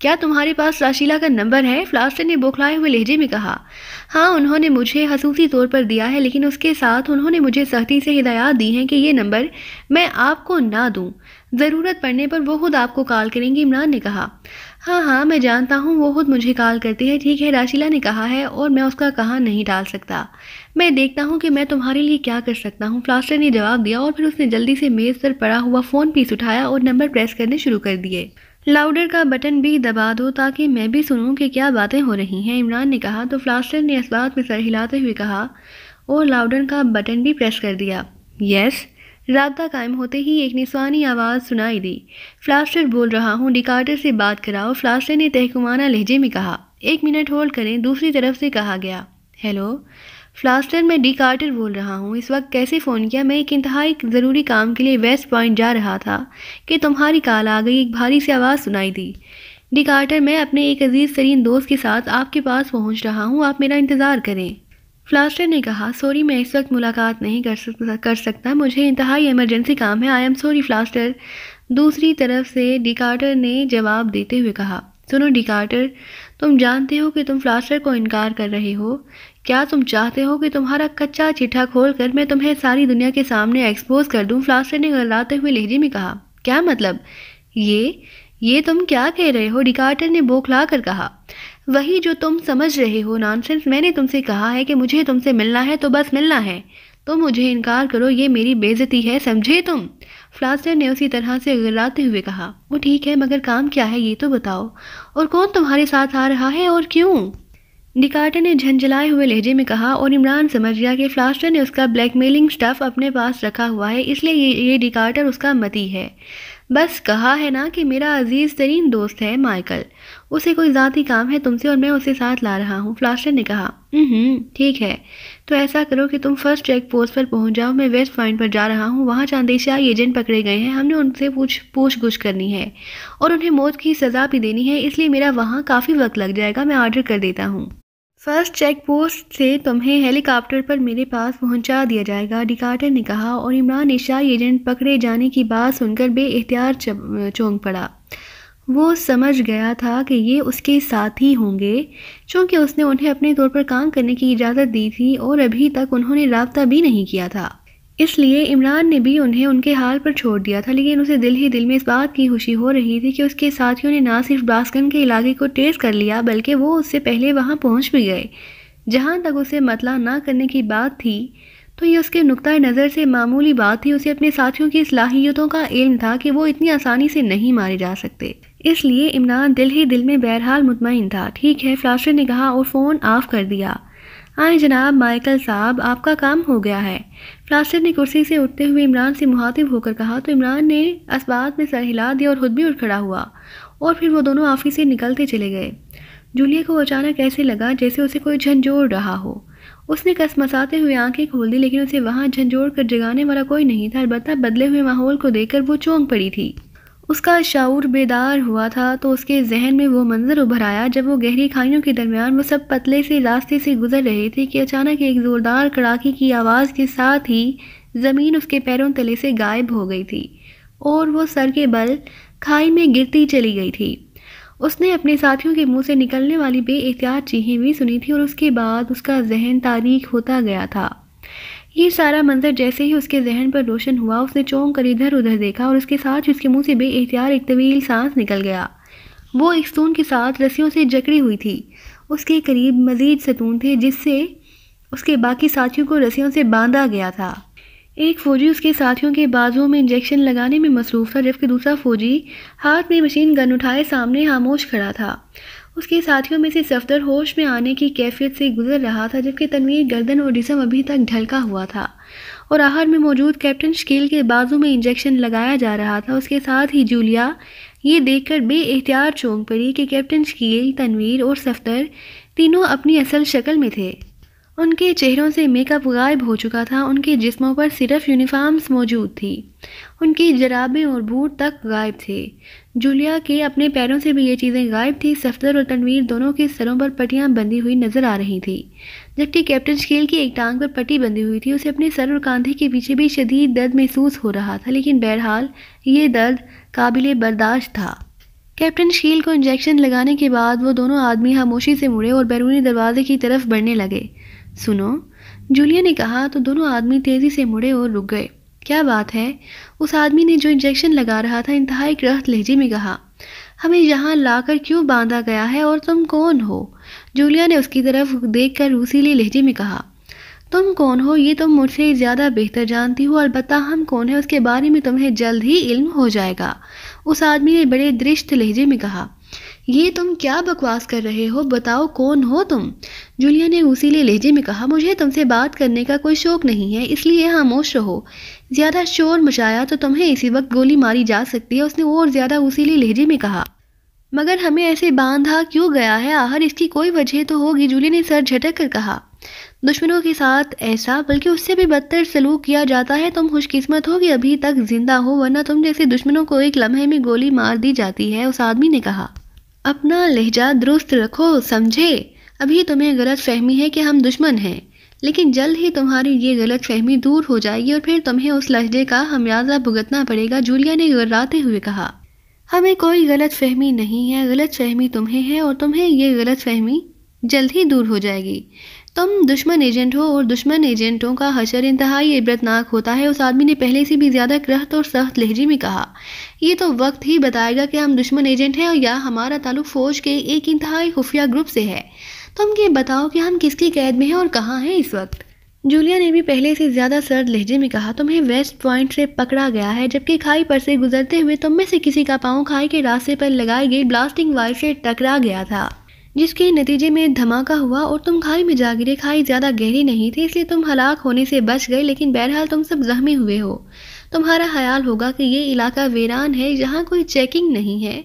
کیا تمہارے پاس راشیلا کا نمبر ہے؟ فلاسٹر نے بوکھلائے ہوئے لہجے میں کہا۔ ہاں، انہوں نے مجھے خصوصی طور پر دیا ہے، لیکن اس کے ساتھ انہوں نے مجھے سختی سے ہدایات دی ہیں کہ یہ نمبر میں آپ کو نہ دوں، ضرورت پڑنے پر وہ خود آپ کو کال کریں گی، عمران نے کہا۔ ہاں میں جانتا ہوں، وہ خود مجھے کال کرتی ہے۔ ٹھیک ہے، راشیلا نے کہا ہے، اور میں اس کا کہا نہیں ٹال سکتا۔ میں دیکھتا ہوں کہ میں تمہارے لیے کیا کر سکتا ہوں، فلاسٹر نے جواب دیا، اور پھر اس نے جلدی سے میز پر پڑا ہوا فون پیس اٹھایا اور نمبر پریس کرنے شروع کر دیے۔ لاؤڈر کا بٹن بھی دبا دو تاکہ میں بھی سنوں کہ کیا باتیں ہو رہی ہیں، عمران نے کہا۔ تو فلاسٹر نے اس بات میں سر ہلاتے ہوئے کہا اور لاؤڈر کا بٹن بھی پریس کر دیا۔ یس۔ رابطہ قائم ہوتے ہی ایک نسوانی آواز سنائی دی۔ فلاسٹر بول رہا ہوں، ڈیکارٹر سے بات کراؤ، فلاسٹر نے تحکمانہ لہجے میں کہا۔ 1 منٹ ہولڈ کریں، دوسری طرف سے کہا گیا۔ ہیلو فلاسٹر، میں ڈیکارٹر بول رہا ہوں۔ اس وقت کیسے فون کیا؟ میں ایک انتہائی ضروری کام کے لیے ویسٹ پوائنٹ جا رہا تھا کہ تمہاری کال آ گئی، ایک بھاری سی آواز سنائی دی۔ ڈیکارٹر، میں اپنے ایک عزیز ترین دوست کے ساتھ آپ کے پاس پہنچ رہا ہوں، آپ میرا انتظار کریں۔ فلاسٹر نے کہا، سوری، میں اس وقت ملاقات نہیں کر سکتا، مجھے انتہائی ایمرجنسی کام ہے، آئی ایم سوری فلاسٹر، دوسری طرف سے ڈیکارٹر نے جواب دیتے ہوئے کہا۔ سنو ڈیکارٹر، تم جانتے ہو کہ تم فلاسٹر کو انکار کر رہے ہو، کیا تم چاہتے ہو کہ تمہارا کچا چٹھا کھول کر میں تمہیں ساری دنیا کے سامنے ایکسپوز کر دوں؟ فلاسٹر نے غلاتے ہوئے لہجے میں کہا۔ کیا مطلب؟ یہ تم کیا کہہ رہے ہو؟ ڈیکارٹر نے بوکھلا کر کہا۔ وہی جو تم سمجھ رہے ہو، نانسنس، میں نے تم سے کہا ہے کہ مجھے تم سے ملنا ہے تو بس ملنا ہے، تم مجھے انکار کرو، یہ میری بے عزتی ہے، سمجھے تم؟ فلاسٹر نے اسی طرح سے غلاتے ہوئے کہا۔ وہ ٹھیک ہے، مگر کام کیا ہے یہ تو بتاؤ، اور کون تمہارے ساتھ آ رہا ہے اور کیوں؟ ڈیکارٹر نے جھنجھلائے ہوئے لہجے میں کہا، اور عمران سمجھ گیا کہ فلاسٹر نے اس کا بلیک میلنگ سٹف اپنے پاس رکھا ہوا ہے، اس لیے یہ ڈیکارٹر اس کا متی ہے۔ بس کہا ہے نا کہ میرا عزیز ترین دوست ہے مائیکل، اسے کوئی ذاتی کام ہے تم سے اور میں اسے ساتھ لا رہا ہوں، فلاسٹر نے کہا۔ ٹھیک ہے، تو ایسا کرو کہ تم فرسٹ چیک پوسٹ پر پہنچ جاؤ، میں ویسٹ پوائنٹ پر جا رہا ہوں، وہاں چند ایشیائی ایجنٹ پکڑے گئے ہیں، ہم نے ان سے پوچھ گچھ کرنی ہے اور انہیں موت کی سزا بھی دینی ہے، اس لیے میرا وہاں کافی وقت لگ جائے گا، میں آرڈر کر دیتا ہوں۔ فرسٹ چیک پوسٹ سے تمہیں ہیلی کاپٹر پر میرے پاس پہنچا دیا جائے گا، ڈیکارٹر نے کہا، اور عمران ایشیائی ایجنٹ پکڑے جانے کی بات سن کر بے اختیار چونک پڑا۔ وہ سمجھ گیا تھا کہ یہ اس کے ساتھی ہوں گے، چونکہ اس نے انہیں اپنے طور پر کام کرنے کی اجازت دی تھی اور ابھی تک انہوں نے رابطہ بھی نہیں کیا تھا، اس لیے عمران نے بھی انہیں ان کے حال پر چھوڑ دیا تھا، لیکن اسے دل ہی دل میں اس بات کی خوشی ہو رہی تھی کہ اس کے ساتھیوں نے نہ صرف براسکن کے علاقے کو ٹیسٹ کر لیا بلکہ وہ اس سے پہلے وہاں پہنچ بھی گئے۔ جہاں تک اسے مطلع نہ کرنے کی بات تھی تو یہ اس کے نقطۂ نظر سے معمولی بات تھی، اسے اپنے ساتھیوں کی صلاحیتوں کا علم تھا کہ وہ اتنی آسانی سے نہیں مارے جا سکتے، اس لیے عمران دل ہی دل میں بہرحال مطمئن تھا۔ ٹھیک ہے، فلاسٹر نے کہا اور فون آف کر دیا۔ آئیں جناب مائیکل صاحب، آپ کا کام ہو گیا ہے، فلاسٹر نے کرسی سے اٹھتے ہوئے عمران سے مخاطب ہو کر کہا، تو عمران نے اس بات میں سر ہلا دیا اور خود بھی اٹھ کھڑا ہوا، اور پھر وہ دونوں آفس سے نکلتے چلے گئے۔ جولیا کو اچانک ایسے لگا جیسے اسے کوئی جھنجھوڑ رہا ہو، اس نے کسمساتے ہوئے آنکھیں کھول دی، لیکن اسے وہاں جھنجھوڑ کر جگانے والا کوئی نہیں تھا، البتہ بدلے ہوئے ماحول کو دیکھ کر وہ چونک پڑی تھی۔ اس کا شعور بیدار ہوا تھا تو اس کے ذہن میں وہ منظر ابھر آیا جب وہ گہری کھائیوں کے درمیان وہ سب پتلے سے راستے سے گزر رہے تھے کہ اچانک ایک زوردار کڑاکی کی آواز کے ساتھ ہی زمین اس کے پیروں تلے سے غائب ہو گئی تھی اور وہ سر کے بل کھائی میں گرتی چلی گئی تھی۔ اس نے اپنے ساتھیوں کے منہ سے نکلنے والی بے احتیاط چیخیں بھی سنی تھی اور اس کے بعد اس کا ذہن تاریک ہوتا گیا تھا۔ یہ سارا منظر جیسے ہی اس کے ذہن پر روشن ہوا، اس نے چونک کر ادھر ادھر دیکھا اور اس کے ساتھ اس کے منہ سے بے اختیار ایک طویل سانس نکل گیا۔ وہ ایک ستون کے ساتھ رسیوں سے جکڑی ہوئی تھی، اس کے قریب مزید ستون تھے جس سے اس کے باقی ساتھیوں کو رسیوں سے باندھا گیا تھا۔ ایک فوجی اس کے ساتھیوں کے بازوؤں میں انجیکشن لگانے میں مصروف تھا، جبکہ دوسرا فوجی ہاتھ میں مشین گن اٹھائے سامنے خاموش کھڑا تھا۔ اس کے ساتھیوں میں سے صفدر ہوش میں آنے کی کیفیت سے گزر رہا تھا، جبکہ تنویر گردن اور جسم ابھی تک ڈھلکا ہوا تھا اور آخر میں موجود کیپٹن شکیل کے بازو میں انجیکشن لگایا جا رہا تھا۔ اس کے ساتھ ہی جولیا یہ دیکھ کر بے اختیار چونک پڑی کہ کیپٹن شکیل، تنویر اور صفدر تینوں اپنی اصل شکل میں تھے۔ ان کے چہروں سے میک اپ غائب ہو چکا تھا، ان کے جسموں پر صرف یونیفارمز موجود تھی، ان کی جرابیں اور بوٹ تک غائب تھے۔ جولیا کے اپنے پیروں سے بھی یہ چیزیں غائب تھی۔ صفدر اور تنویر دونوں کے سروں پر پٹیاں بندھی ہوئی نظر آ رہی تھی، جبکہ کیپٹن شکیل کی ایک ٹانگ پر پٹی بندھی ہوئی تھی۔ اسے اپنے سر اور کاندھے کے پیچھے بھی شدید درد محسوس ہو رہا تھا، لیکن بہرحال یہ درد قابل برداشت تھا۔ کیپٹن شیل کو انجیکشن لگانے کے بعد وہ دونوں آدمی خاموشی سے مڑے اور بیرونی دروازے کی طرف بڑھنے لگے۔ سنو، جولیا نے کہا تو دونوں آدمی تیزی سے مڑے اور رک گئے۔ کیا بات ہے؟ اس آدمی نے جو انجیکشن لگا رہا تھا انتہائی کرخت لہجے میں کہا۔ ہمیں یہاں لا کر کیوں باندھا گیا ہے اور تم کون ہو؟ جولیا نے اس کی طرف دیکھ کر روسیلے لہجے میں کہا۔ تم کون ہو یہ تم مجھ سے زیادہ بہتر جانتی ہو، البتہ ہم کون ہیں اس کے بارے میں تمہیں جلد ہی علم ہو جائے گا، اس آدمی نے بڑے درشت لہجے میں کہا۔ یہ تم کیا بکواس کر رہے ہو؟ بتاؤ کون ہو تم؟ جولیا نے روسیلے لہجے میں کہا۔ مجھے تم سے بات کرنے کا کوئی شوق نہیں ہے، اس لیے خاموش رہو، زیادہ شور مچایا تو تمہیں اسی وقت گولی ماری جا سکتی ہے، اس نے اور زیادہ روسیلے لہجے میں کہا۔ مگر ہمیں ایسے باندھا کیوں گیا ہے؟ آخر اس کی کوئی وجہ تو ہوگی، جولیا نے سر جھٹک کر کہا۔ دشمنوں کے ساتھ ایسا، بلکہ اس سے بھی بدتر سلوک کیا جاتا ہے۔ تم خوش قسمت ہو کہ ابھی تک زندہ ہو، ورنہ تم جیسے دشمنوں کو ایک لمحے میں گولی مار دی جاتی ہے، اس آدمی نے کہا۔ اپنا لہجہ درست رکھو، سمجھے؟ ابھی تمہیں غلط فہمی ہے کہ ہم دشمن ہیں، لیکن جلد ہی تمہاری یہ غلط فہمی دور ہو جائے گی اور پھر تمہیں اس لہجے کا خمیازہ بھگتنا پڑے گا، جولیا نے گھبراتے ہوئے کہا۔ ہمیں کوئی غلط فہمی نہیں ہے، غلط فہمی تمہیں ہے اور تمہیں یہ غلط فہمی جلد ہی دور ہو جائے گی۔ تم دشمن ایجنٹ ہو اور دشمن ایجنٹوں کا حشر انتہائی عبرتناک ہوتا ہے، اس آدمی نے پہلے سے بھی زیادہ کرخت اور سخت لہجے میں کہا۔ یہ تو وقت ہی بتائے گا کہ ہم دشمن ایجنٹ ہیں یا ہمارا تعلق فوج کے ایک انتہائی خفیہ گروپ سے ہے۔ تم یہ بتاؤ کہ ہم کس کی قید میں ہیں اور کہاں ہیں اس وقت؟ جولیا نے بھی پہلے سے زیادہ سرد لہجے میں کہا۔ تمہیں ویسٹ پوائنٹ سے پکڑا گیا ہے، جبکہ کھائی پر سے گزرتے ہوئے تم میں سے کسی کا پاؤں کھائی کے راستے پر لگائی گئی بلاسٹنگ وائر سے ٹکرا گیا تھا، جس کے نتیجے میں دھماکہ ہوا اور تم کھائی میں جا گرے۔ کھائی زیادہ گہری نہیں تھی، اس لیے تم ہلاک ہونے سے بچ گئے، لیکن بہرحال تم سب زخمی ہوئے ہو۔ تمہارا خیال ہوگا کہ یہ علاقہ ویران ہے، جہاں کوئی چیکنگ نہیں ہے،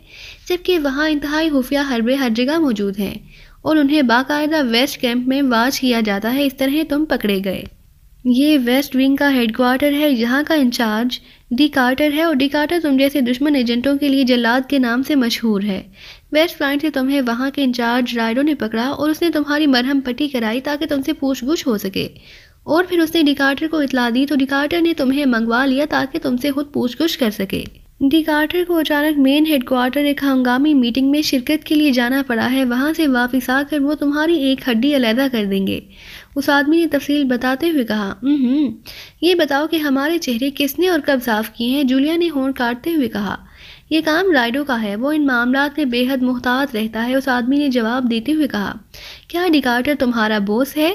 جبکہ وہاں انتہائی خفیہ حربے ہر جگہ موجود ہیں اور انہیں باقاعدہ ویسٹ کیمپ میں واچ کیا جاتا ہے۔ اس طرح تم پکڑے گئے۔ یہ ویسٹ ونگ کا ہیڈ کوارٹر ہے، یہاں کا انچارج ڈی کارٹر ہے، اور ڈی کارٹر تم جیسے دشمن ایجنٹوں کے لیے جلاد کے نام سے مشہور ہے۔ ویسٹ پوائنٹ سے تمہیں وہاں کے انچارج رائڈو نے پکڑا اور اس نے تمہاری مرہم پٹی کرائی تاکہ تم سے پوچھ گچھ ہو سکے، اور پھر اس نے ڈی کارٹر کو اطلاع دی تو ڈی کارٹر نے تمہیں منگوا لیا تاکہ تم سے خود پوچھ گچھ کر سکے۔ ڈی کارٹر کو اچانک مین ہیڈ کوارٹر ایک ہنگامی میٹنگ میں شرکت کے لیے جانا پڑا ہے، وہاں سے واپس آ کر وہ تمہاری ایک ہڈی علیحدہ کر دیں گے، اس آدمی نے تفصیل بتاتے ہوئے کہا۔ یہ بتاؤ کہ ہمارے چہرے کس نے اور کب صاف کیے ہیں؟ جولیا نے ہونٹ کاٹتے ہوئے کہا۔ یہ کام رائڈو کا ہے، وہ ان معاملات میں بے حد محتاط رہتا ہے، اس آدمی نے جواب دیتے ہوئے کہا۔ کیا ڈی کارٹر تمہارا بوس ہے؟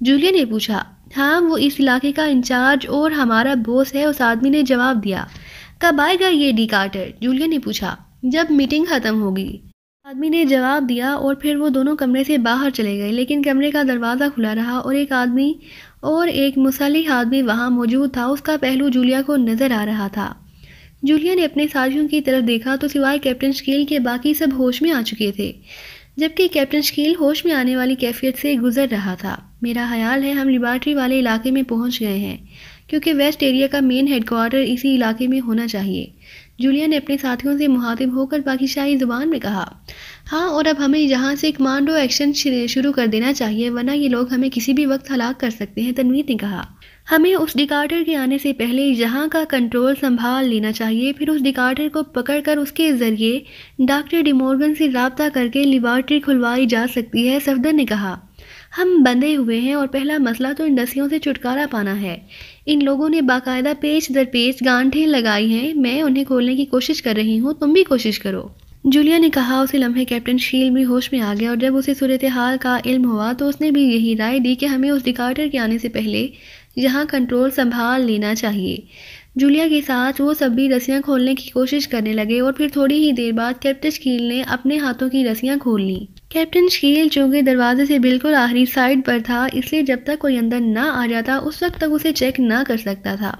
جولیا نے پوچھا۔ ہاں، وہ اس علاقے کا انچارج اور ہمارا بوس ہے، اس آدمی نے جواب دیا۔ کب آئے گا یہ ڈی کارٹر؟ جولیا نے پوچھا۔ جب میٹنگ ختم ہوگی، آدمی نے جواب دیا، اور پھر وہ دونوں کمرے سے باہر چلے گئے، لیکن کمرے کا دروازہ کھلا رہا اور ایک آدمی اور ایک مسلح آدمی وہاں موجود تھا، اس کا پہلو جولیا کو نظر آ رہا تھا۔ جولیا نے اپنے ساتھیوں کی طرف دیکھا تو سوائے کیپٹن شکیل کے باقی سب ہوش میں آ چکے تھے، جبکہ کیپٹن شکیل ہوش میں آنے والی کیفیت سے گزر رہا تھا۔ میرا خیال ہے ہم لیبارٹری والے علاقے میں پہنچ گئے ہیں، کیونکہ ویسٹ ایریا کا مین ہیڈ کوارٹر اسی علاقے میں ہونا چاہیے، جولیا نے اپنے ساتھیوں سے مخاطب ہو کر پاکستانی زبان میں کہا۔ ہاں، اور اب ہمیں یہاں سے کمانڈو ایکشن شروع کر دینا چاہیے، ورنہ یہ لوگ ہمیں کسی بھی وقت ہلاک کر سکتے ہیں، تنویر نے کہا۔ ہمیں اس ڈی کارٹر کے آنے سے پہلے یہاں کا کنٹرول سنبھال لینا چاہیے، پھر اس ڈی کارٹر کو پکڑ کر اس کے ذریعے ڈاکٹر ڈی مورگن سے رابطہ کر کے لیبارٹری کھلوائی جا سکتی ہے، صفدر نے کہا۔ ہم بندھے ہوئے ہیں اور پہلا مسئلہ تو ان رسیوں سے چھٹکارا پانا ہے۔ ان لوگوں نے باقاعدہ پیچ در پیچ گانٹھیں لگائی ہیں، میں انہیں کھولنے کی کوشش کر رہی ہوں، تم بھی کوشش کرو، جولیا نے کہا۔ اسی لمحے کیپٹن شیل بھی ہوش میں آ گیا، اور جب اسے صورتحال کا علم ہوا تو اس نے بھی یہی رائے دی کہ ہمیں اس ڈی کارٹر کے آنے سے پہلے یہاں کنٹرول سنبھال لینا چاہیے۔ جولیا کے ساتھ وہ سب بھی رسیاں کھولنے کی کوشش کرنے لگے، اور پھر تھوڑی ہی دیر بعد کیپٹن شکیل نے اپنے ہاتھوں کی رسیاں کھول لیں۔ کیپٹن شکیل چونکہ دروازے سے بالکل آخری سائڈ پر تھا، اس لیے جب تک کوئی اندر نہ آ جاتا اس وقت تک اسے چیک نہ کر سکتا تھا۔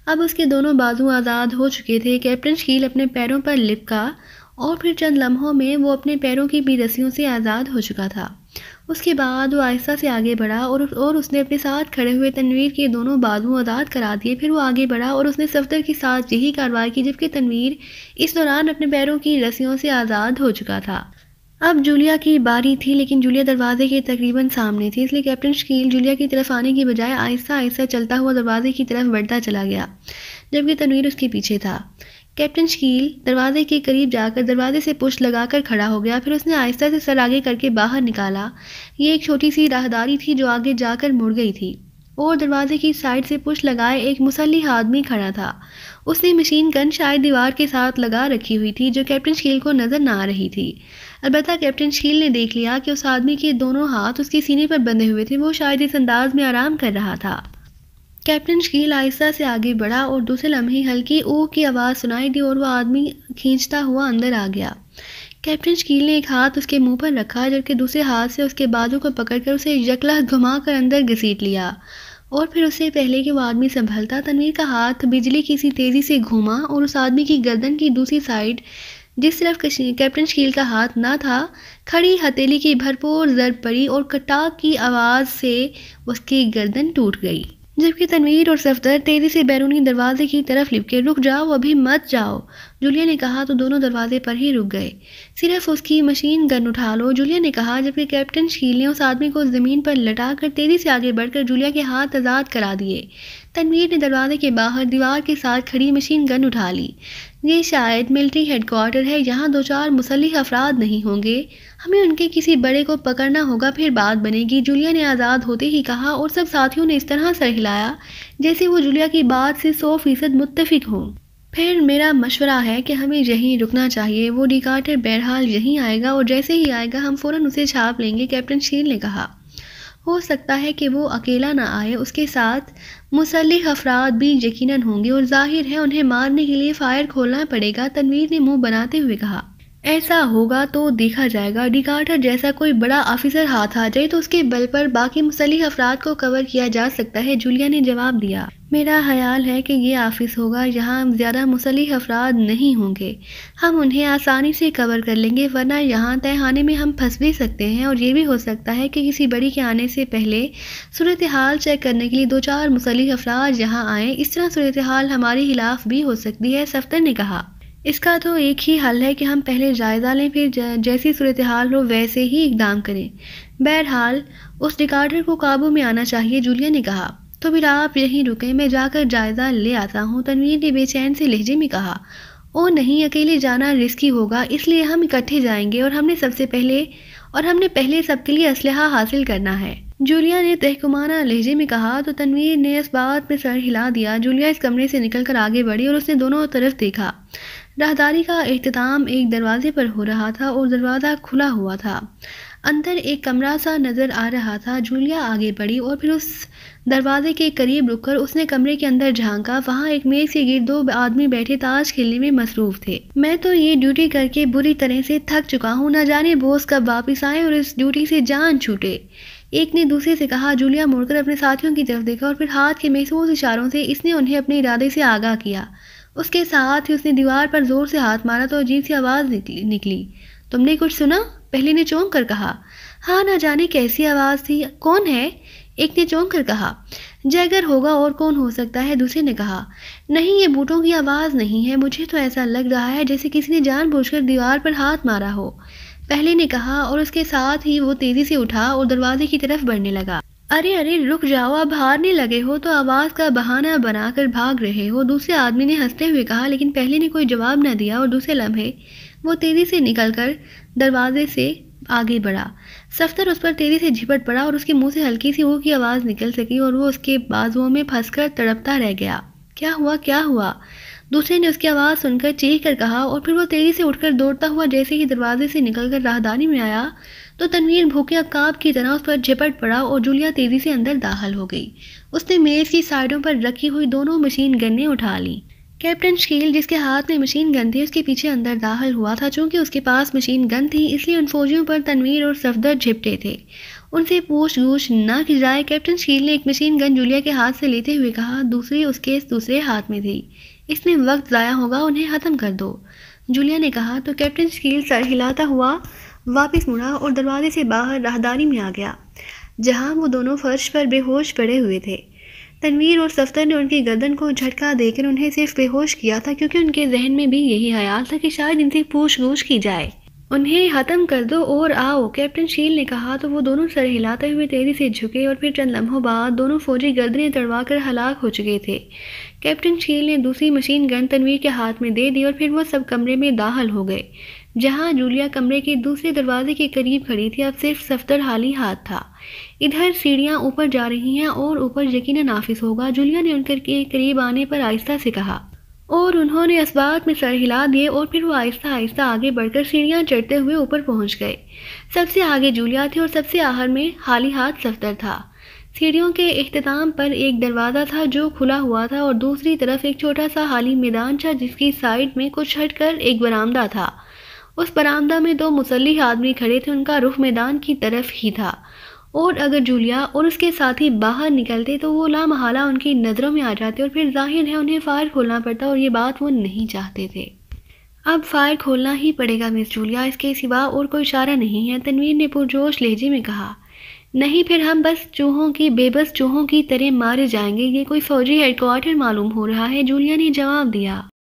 اب اس کے دونوں بازو آزاد ہو چکے تھے۔ کیپٹن شکیل اپنے پیروں پر لپکا اور پھر چند لمحوں میں وہ اپنے پیروں کی بھی رسیوں سے آزاد ہو چکا تھا۔ اس کے بعد وہ آہستہ سے آگے بڑھا اور اس نے اپنے ساتھ کھڑے ہوئے تنویر کے دونوں بازو آزاد کرا دیے۔ پھر وہ آگے بڑھا اور اس نے صفدر کے ساتھ یہی کارروائی کی، جبکہ تنویر اس دوران اپنے پیروں کی رسیوں سے آزاد ہو چکا تھا۔ اب جولیا کی باری تھی، لیکن جولیا دروازے کے تقریباً سامنے تھی، اس لیے کیپٹن شکیل جولیا کی طرف آنے کی بجائے آہستہ آہستہ چلتا ہوا دروازے کی طرف بڑھتا چلا گیا، جبکہ تنویر اس کے پیچھے تھا۔ کیپٹن شکیل دروازے کے قریب جا کر دروازے سے پشت لگا کر کھڑا ہو گیا، پھر اس نے آہستہ سے سر آگے کر کے باہر نکالا۔ یہ ایک چھوٹی سی راہداری تھی جو آگے جا کر مڑ گئی تھی اور دروازے کی سائڈ سے پشت لگائے ایک مسلح آدمی کھڑا تھا۔ اس نے مشین گن شاید دیوار کے ساتھ لگا رکھی ہوئی تھی جو کیپٹن شکیل کو نظر نہ آ رہی تھی۔ البتہ کیپٹن شکیل نے دیکھ لیا کہ اس آدمی کے دونوں ہاتھ اس کے سینے پر بندھے ہوئے تھے، وہ شاید اس انداز میں آرام کر رہا تھا۔ کیپٹن شکیل آہستہ سے آگے بڑھا اور دوسرے لمحے ہلکی اوہ کی آواز سنائی دی اور وہ آدمی کھینچتا ہوا اندر آ گیا۔ کیپٹن شکیل نے ایک ہاتھ اس کے منہ پر رکھا جبکہ دوسرے ہاتھ سے اس کے بازو کو پکڑ کر اسے یکلخت گھما کر اندر گھسیٹ لیا، اور پھر اس سے پہلے کہ وہ آدمی سنبھلتا تنویر کا ہاتھ بجلی کی سی تیزی سے گھوما اور اس آدمی کی گردن کی دوسری سائڈ جس طرف کیپٹن شکیل کا ہاتھ نہ تھا کھڑی ہتھیلی کی بھرپور ضرب پڑی اور کٹاک کی آواز سے اس کی گردن ٹوٹ گئی، جبکہ تنویر اور صفدر تیزی سے بیرونی دروازے کی طرف لپکے۔ رک جاؤ، ابھی مت جاؤ، جولیا نے کہا تو دونوں دروازے پر ہی رک گئے۔ صرف اس کی مشین گن اٹھا لو، جولیا نے کہا، جبکہ کیپٹن شکیل نے اس آدمی کو زمین پر لٹا کر تیزی سے آگے بڑھ کر جولیا کے ہاتھ آزاد کرا دیے۔ تنویر نے دروازے کے باہر دیوار کے ساتھ کھڑی مشین گن اٹھا لی۔ یہ شاید ملٹری ہیڈ کوارٹر ہے، یہاں دو چار مسلح افراد نہیں ہوں گے، ہمیں ان کے کسی بڑے کو پکڑنا ہوگا، پھر بات بنے گی، جولیا نے آزاد ہوتے ہی کہا، اور سب ساتھیوں نے اس طرح سر ہلایا جیسے وہ جولیا کی بات سے 100% متفق ہوں۔ پھر میرا مشورہ ہے کہ ہمیں یہیں رکنا چاہیے، وہ ڈی کارٹر بہرحال یہیں آئے گا اور جیسے ہی آئے گا ہم فوراً اسے چھاپ لیں گے، کیپٹن شکیل نے کہا۔ ہو سکتا ہے کہ وہ اکیلا نہ آئے، اس کے ساتھ مسلح افراد بھی یقیناً ہوں گے اور ظاہر ہے انہیں مارنے کے لیے فائر کھولنا پڑے گا، تنویر نے منہ بناتے ہوئے کہا۔ ایسا ہوگا تو دیکھا جائے گا، ڈی کارٹر جیسا کوئی بڑا آفیسر ہاتھ آ جائے تو اس کے بل پر باقی مسلح افراد کو کور کیا جا سکتا ہے، جولیا نے جواب دیا۔ میرا خیال ہے کہ یہ آفس ہوگا، یہاں زیادہ مسلح افراد نہیں ہوں گے، ہم انہیں آسانی سے کور کر لیں گے، ورنہ یہاں تہہ خانے میں ہم پھنس بھی سکتے ہیں، اور یہ بھی ہو سکتا ہے کہ کسی بڑی کے آنے سے پہلے صورتحال چیک کرنے کے لیے دو چار مسلح افراد یہاں آئیں، اس طرح صورتحال ہمارے خلاف بھی ہو سکتی ہے، صفدر نے کہا۔ اس کا تو ایک ہی حل ہے کہ ہم پہلے جائزہ لیں، پھر جیسی صورتحال ہو ویسے ہی اقدام کریں۔ بہرحال اس ڈی کارٹر کو قابو میں آنا چاہیے، جولیا نے کہا۔ تو پھر آپ یہیں رکیں، میں جا کر جائزہ لے آتا ہوں، تنویر نے بے چین سے لہجے میں کہا۔ او نہیں، اکیلے جانا رسکی ہوگا، اس لیے ہم اکٹھے جائیں گے، اور ہم نے پہلے سب کے لیے اسلحہ حاصل کرنا ہے، جولیا نے تحکمانہ لہجے میں کہا۔ تو تنویر نے اس بات میں سر ہلا دیا۔ جولیا اس کمرے سے نکل کر آگے بڑھی اور اس نے دونوں طرف دیکھا۔ راہداری کا اختتام ایک دروازے پر ہو رہا تھا اور دروازہ کھلا ہوا تھا، اندر ایک کمرہ سا نظر آ رہا تھا۔ جولیا آگے بڑھی اور پھر اس دروازے کے قریب رک کر اس نے کمرے کے اندر جھانکا، وہاں ایک میز کے گرد دو آدمی بیٹھے تاش کھیلنے میں مصروف تھے۔ میں تو یہ ڈیوٹی کر کے بری طرح سے تھک چکا ہوں، نہ جانے بوس کب واپس آئے اور اس ڈیوٹی سے جان چھوٹے، ایک نے دوسرے سے کہا۔ جولیا مڑ کر اپنے ساتھیوں کی طرف دیکھا اور پھر ہاتھ کے محسوس اشاروں سے اس نے انہیں اپنے ارادے سے آگاہ کیا۔ اس کے ساتھ ہی اس نے دیوار پر زور سے ہاتھ مارا تو عجیب سی آواز نکلی۔ تم نے کچھ سنا؟ پہلے نے چونک کر کہا۔ ہاں، نہ جانے کیسی آواز تھی، کون ہے؟ ایک نے چونک کر کہا۔ جیگر ہوگا، اور کون ہو سکتا ہے، دوسرے نے کہا۔ نہیں، یہ بوٹوں کی آواز نہیں ہے، مجھے تو ایسا لگ رہا ہے جیسے کسی نے جان بوجھ کر دیوار پر ہاتھ مارا ہو، پہلے نے کہا، اور اس کے ساتھ ہی وہ تیزی سے اٹھا اور دروازے کی طرف بڑھنے لگا۔ ارے رک جاؤ، اب ہارنے لگے ہو تو آواز کا بہانہ بنا کر بھاگ رہے ہو، دوسرے آدمی نے ہنستے ہوئے کہا، لیکن پہلے نے کوئی جواب نہ دیا اور دوسرے لمحے وہ تیزی سے نکل کر دروازے سے آگے بڑھا۔ صفدر اس پر تیزی سے جھپٹ پڑا اور اس کے منہ سے ہلکی سی اوہ کی آواز نکل سکی اور وہ اس کے بازوؤں میں پھنس کر تڑپتا رہ گیا۔ کیا ہوا؟ دوسرے نے اس کی آواز سن کر چیخ کر کہا، اور پھر وہ تیزی سے اٹھ کر دوڑتا ہوا جیسے ہی دروازے سے نکل کر راہداری میں آیا تو تنویر بھوکے عقاب کی طرح اس پر جھپٹ پڑا اور جولیا تیزی سے اندر داخل ہو گئی۔ اس نے میز کی سائڈوں پر رکھی ہوئی دونوں مشین گنیں اٹھا لیں۔ کیپٹن شکیل جس کے ہاتھ میں مشین گن تھی اس کے پیچھے اندر داخل ہوا تھا، چونکہ اس کے پاس مشین گن تھی اس لیے ان فوجیوں پر تنویر اور صفدر جھپٹے تھے، ان سے پوچھ گچھ نہ کی جائے۔ کیپٹن شکیل نے ایک مشین گن جولیا کے ہاتھ سے لیتے ہوئے کہا، دوسری اس کے دوسرے ہاتھ میں تھی، اس میں وقت ضائع ہوگا، انہیں ختم کر دو، جولیا نے کہا۔ تو کیپٹن شکیل سر ہلاتا ہوا واپس مڑا اور دروازے سے باہر راہداری میں آ گیا، جہاں وہ دونوں فرش پر بے ہوش پڑے ہوئے تھے۔ تنویر اور صفدر نے ان کی گردن کو جھٹکا دے کر انہیں صرف بے ہوش کیا تھا، کیونکہ ان کے ذہن میں بھی یہی خیال تھا کہ شاید ان سے پوچھ گچھ کی جائے۔ انہیں ختم کر دو اور آؤ، کیپٹن شیل نے کہا تو وہ دونوں سر ہلاتے ہوئے تیزی سے جھکے اور پھر چند لمحوں بعد دونوں فوجی گردنیں تڑوا کر ہلاک ہو چکے تھے۔ کیپٹن شیل نے دوسری مشین گن تنویر کے ہاتھ میں دے دی اور پھر وہ سب کمرے میں داخل ہو گئے۔ جہاں جولیا کمرے کے دوسرے دروازے کے قریب کھڑی تھی، اب صرف صفدر خالی ہاتھ تھا۔ ادھر سیڑھیاں اوپر جا رہی ہیں اور اوپر یقیناً نافذ ہوگا، جولیا نے ان کے قریب آنے پر آہستہ سے کہا، اور انہوں نے اسباق میں سر ہلا دیے اور پھر وہ آہستہ آہستہ آگے بڑھ کر سیڑھیاں چڑھتے ہوئے اوپر پہنچ گئے۔ سب سے آگے جولیا تھی اور سب سے آخر میں خالی ہاتھ صفدر تھا۔ سیڑھیوں کے اختتام پر ایک دروازہ تھا جو کھلا ہوا تھا اور دوسری طرف ایک چھوٹا سا خالی میدان تھا جس کی سائیڈ میں کچھ ہٹ کر ایک برآمدہ تھا۔ اس برآمدہ میں دو مسلح آدمی کھڑے تھے، ان کا رخ میدان کی طرف ہی تھا، اور اگر جولیا اور اس کے ساتھی باہر نکلتے تو وہ لامحالہ ان کی نظروں میں آ جاتے اور پھر ظاہر ہے انہیں فائر کھولنا پڑتا، اور یہ بات وہ نہیں چاہتے تھے۔ اب فائر کھولنا ہی پڑے گا مس جولیا، اس کے سوا اور کوئی چارہ نہیں ہے، تنویر نے پرجوش لہجے میں کہا۔ نہیں، پھر ہم بے بس چوہوں کی طرح مارے جائیں گے، یہ کوئی فوجی ہیڈ کوارٹر معلوم ہو رہا ہے، جولیا نے جواب دیا۔